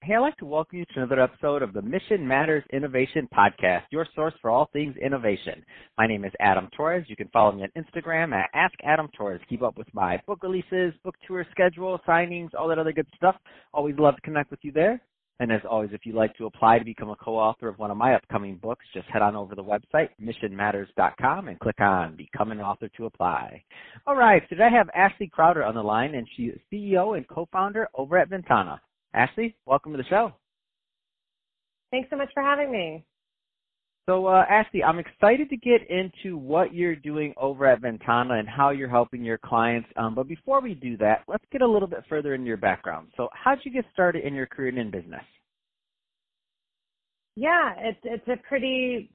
Hey, I'd like to welcome you to another episode of the Mission Matters Innovation Podcast, your source for all things innovation. My name is Adam Torres. You can follow me on Instagram at @AskAdamTorres. Keep up with my book releases, book tour schedule, signings, all that other good stuff. Always love to connect with you there. And as always, if you'd like to apply to become a co-author of one of my upcoming books, just head on over to the website, missionmatters.com, and click on Become an Author to apply. All right, today I have Ashley Crowder on the line, and she is CEO and co-founder over at VNTANA. Ashley, welcome to the show. Thanks so much for having me. So, Ashley, I'm excited to get into what you're doing over at VNTANA and how you're helping your clients. But before we do that, let's get a little bit further into your background. So how did you get started in your career in business? Yeah, it's a pretty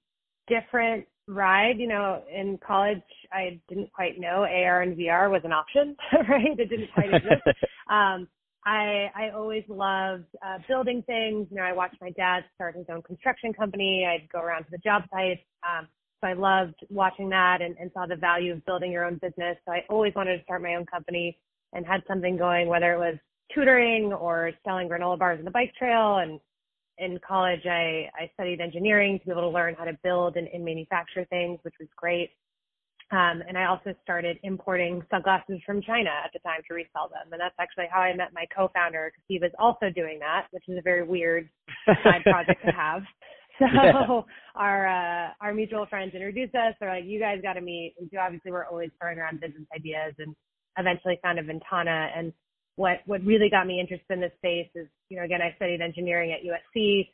different ride. You know, in college, I didn't quite know AR and VR was an option, right? It didn't quite exist. I always loved building things. You know, I watched my dad start his own construction company. I'd go around to the job sites. So I loved watching that and saw the value of building your own business. So I always wanted to start my own company and had something going, whether it was tutoring or selling granola bars on the bike trail. And in college, I studied engineering to be able to learn how to build and manufacture things, which was great. And I also started importing sunglasses from China at the time to resell them. And that's actually how I met my co-founder, because he was also doing that, which is a very weird side project to have. So yeah. Our mutual friends introduced us. They're like, you guys got to meet. And so obviously we're always throwing around business ideas, and eventually founded VNTANA. And what really got me interested in this space is, you know, again, I studied engineering at USC.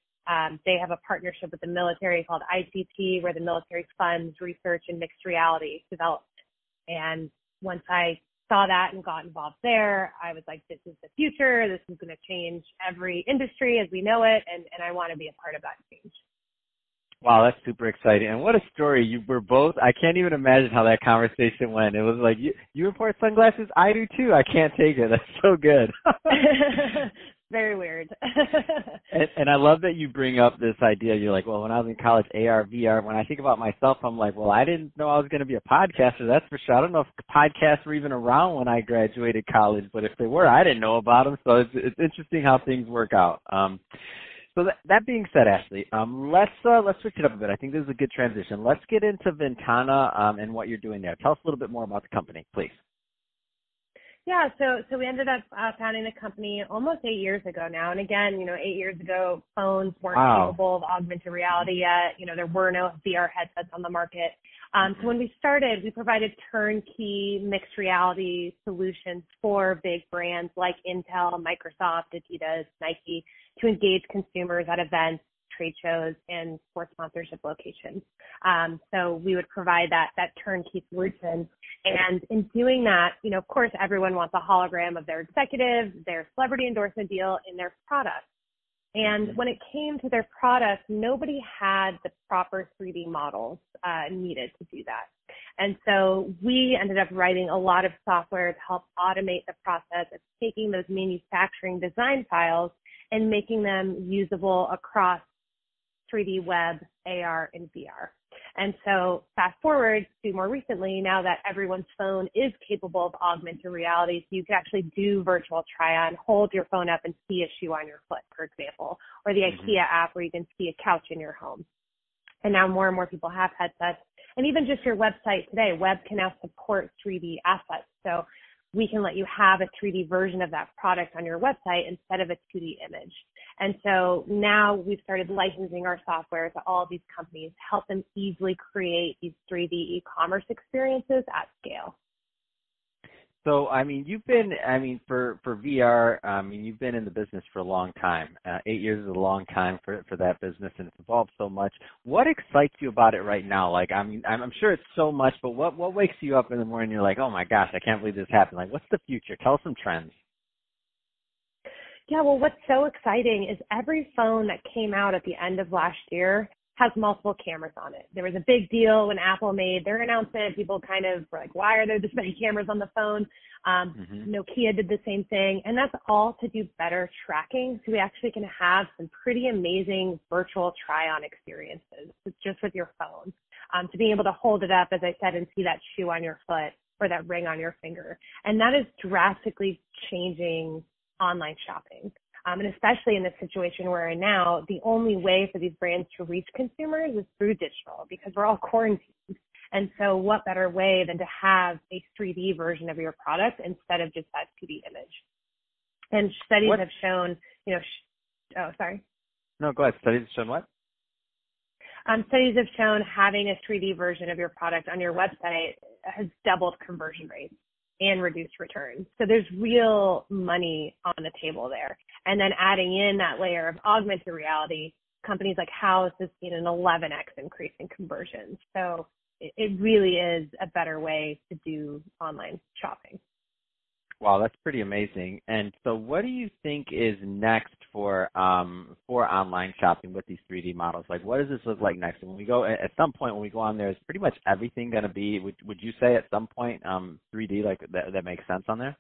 They have a partnership with the military called ICT, where the military funds research in mixed reality development. And once I saw that and got involved there, I was like, this is the future. This is going to change every industry as we know it. And I want to be a part of that change. Wow, that's super exciting. And what a story. You were both, I can't even imagine how that conversation went. It was like, you import sunglasses? I do too. I can't take it. That's so good. Very weird. and I love that you bring up this idea. You're like, well, when I was in college, AR, VR. When I think about myself, I'm like, well, I didn't know I was going to be a podcaster. That's for sure. I don't know if podcasts were even around when I graduated college, but if they were, I didn't know about them. So it's interesting how things work out. So that being said, Ashley, let's switch it up a bit. I think this is a good transition. Let's get into VNTANA and what you're doing there. Tell us a little bit more about the company, please. Yeah, so we ended up founding the company almost 8 years ago now. And again, you know, 8 years ago, phones weren't capable of augmented reality yet. You know, there were no VR headsets on the market. So when we started, we provided turnkey mixed reality solutions for big brands like Intel, Microsoft, Adidas, Nike to engage consumers at events, trade shows, and sports sponsorship locations. So we would provide that turnkey solution. And in doing that, you know, of course, everyone wants a hologram of their executive, their celebrity endorsement deal in their product. And when it came to their products, nobody had the proper 3D models needed to do that. And so we ended up writing a lot of software to help automate the process of taking those manufacturing design files and making them usable across 3D web, AR, and VR. And so fast forward to more recently, now that everyone's phone is capable of augmented reality, so you can actually do virtual try-on, hold your phone up and see a shoe on your foot, for example, or the IKEA app where you can see a couch in your home. And now more and more people have headsets. And even just your website today, web can now support 3D assets. So we can let you have a 3D version of that product on your website instead of a 2D image. And so now we've started licensing our software to all of these companies, help them easily create these 3D e-commerce experiences at scale. So, I mean, for VR, you've been in the business for a long time. 8 years is a long time for that business, and it's evolved so much. What excites you about it right now? Like, I'm sure it's so much, but what wakes you up in the morning and you're like, oh my gosh, I can't believe this happened? Like, what's the future? Tell us some trends. Yeah, well, what's so exciting is every phone that came out at the end of last year has multiple cameras on it. There was a big deal when Apple made their announcement. People kind of were like, why are there this many cameras on the phone? Nokia did the same thing. And that's all to do better tracking. So we actually can have some pretty amazing virtual try-on experiences just with your phone. To be able to hold it up, as I said, and see that shoe on your foot or that ring on your finger. And that is drastically changing online shopping. And especially in this situation we're in now, the only way for these brands to reach consumers is through digital because we're all quarantined. And so what better way than to have a 3D version of your product instead of just that 2D image? And studies have shown, No, go ahead. Studies have shown what? Studies have shown having a 3D version of your product on your website has doubled conversion rates and reduced returns. So there's real money on the table there. And then adding in that layer of augmented reality, companies like House has seen an 11x increase in conversions. So it really is a better way to do online shopping. Wow, that's pretty amazing. And so what do you think is next for online shopping with these 3D models? Like, what does this look like next? When we go, at some point when we go on there, is pretty much everything going to be, would you say at some point 3D, like that makes sense on there?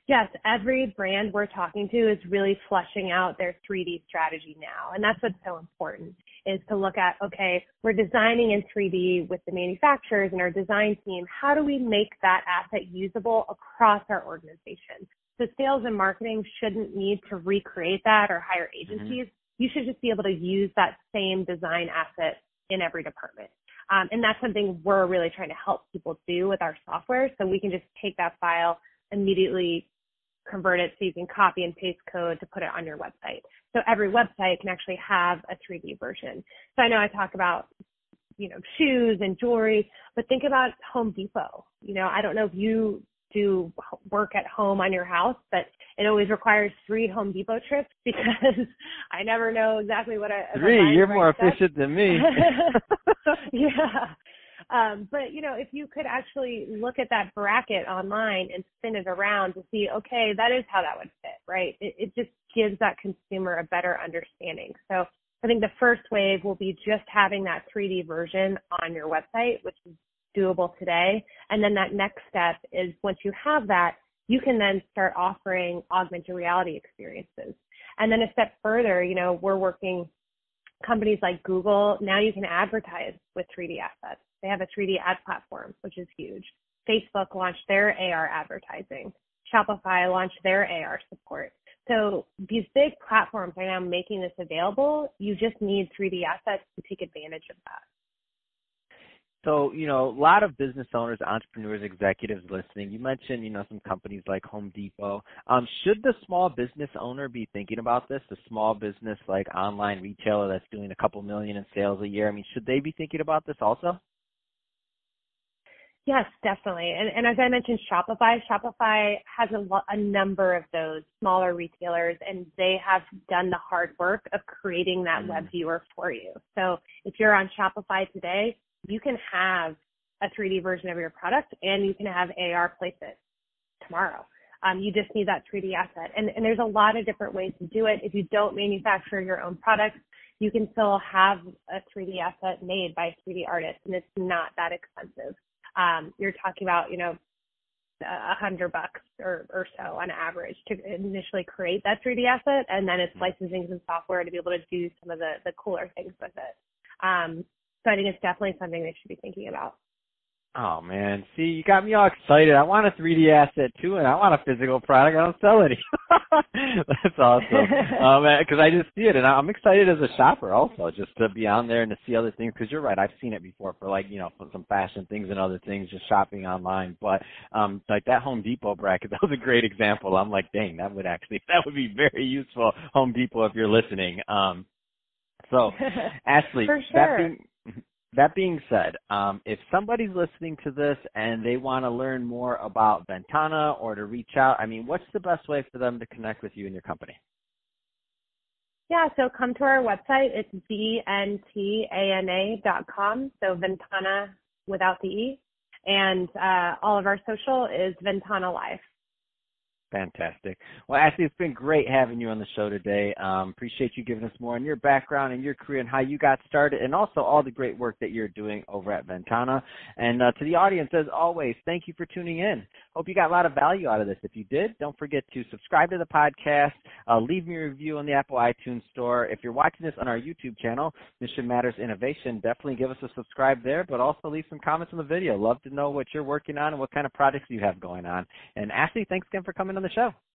Yes, every brand we're talking to is really fleshing out their 3D strategy now. And that's what's so important is to look at, okay, we're designing in 3D with the manufacturers and our design team. How do we make that asset usable across our organization? So sales and marketing shouldn't need to recreate that or hire agencies. You should just be able to use that same design asset in every department. And that's something we're really trying to help people do with our software. So we can just take that file, immediately convert it so you can copy and paste code to put it on your website. So every website can actually have a 3D version. So I know I talk about, shoes and jewelry, but think about Home Depot. I don't know if you do work at home on your house, but it always requires 3 Home Depot trips because I never know exactly what I... 3, you're more efficient than me. Yeah. But, if you could actually look at that bracket online and spin it around to see, okay, that is how that would fit, right? It just gives that consumer a better understanding. So I think the first wave will be just having that 3D version on your website, which is doable today. And then that next step is once you have that, you can then start offering augmented reality experiences. And then a step further, we're working companies like Google. Now you can advertise with 3D assets. They have a 3D ad platform, which is huge. Facebook launched their AR advertising. Shopify launched their AR support. So these big platforms are now making this available. You just need 3D assets to take advantage of that. So, a lot of business owners, entrepreneurs, executives listening, you mentioned, some companies like Home Depot. Should the small business owner be thinking about this, the small business like online retailer that's doing a couple million in sales a year? Should they be thinking about this also? Yes, definitely. And as I mentioned, Shopify has a number of those smaller retailers, and they have done the hard work of creating that web viewer for you. So if you're on Shopify today, you can have a 3D version of your product, and you can have AR place it tomorrow. You just need that 3D asset. And there's a lot of different ways to do it. If you don't manufacture your own products, you can still have a 3D asset made by a 3D artist, and it's not that expensive. You're talking about, $100 or so on average to initially create that 3D asset, and then it's licensing some software to be able to do some of the cooler things with it. So I think it's definitely something they should be thinking about. Oh, man. See, you got me all excited. I want a 3D asset, too, and I want a physical product. I don't sell any. That's awesome. Because I just see it, and I'm excited as a shopper also, just to be on there and to see other things. Because you're right, I've seen it before for, for some fashion things and other things, just shopping online. But, like that Home Depot bracket, that was a great example. I'm like, dang, that would be very useful, Home Depot, if you're listening. So, Ashley, for sure. That being said, if somebody's listening to this and they want to learn more about VNTANA or to reach out, what's the best way for them to connect with you and your company? Yeah, so come to our website. It's VNTANA.com, so VNTANA without the E. And all of our social is VNTANA Live. Fantastic. Well, Ashley, it's been great having you on the show today. Appreciate you giving us more on your background and your career and how you got started, and also all the great work that you're doing over at VNTANA. And to the audience, as always, thank you for tuning in. Hope you got a lot of value out of this. If you did, don't forget to subscribe to the podcast, leave me a review on the Apple iTunes Store. If you're watching this on our YouTube channel, Mission Matters Innovation, definitely give us a subscribe there, but also leave some comments on the video. Love to know what you're working on and what kind of projects you have going on. And Ashley, thanks again for coming on the show.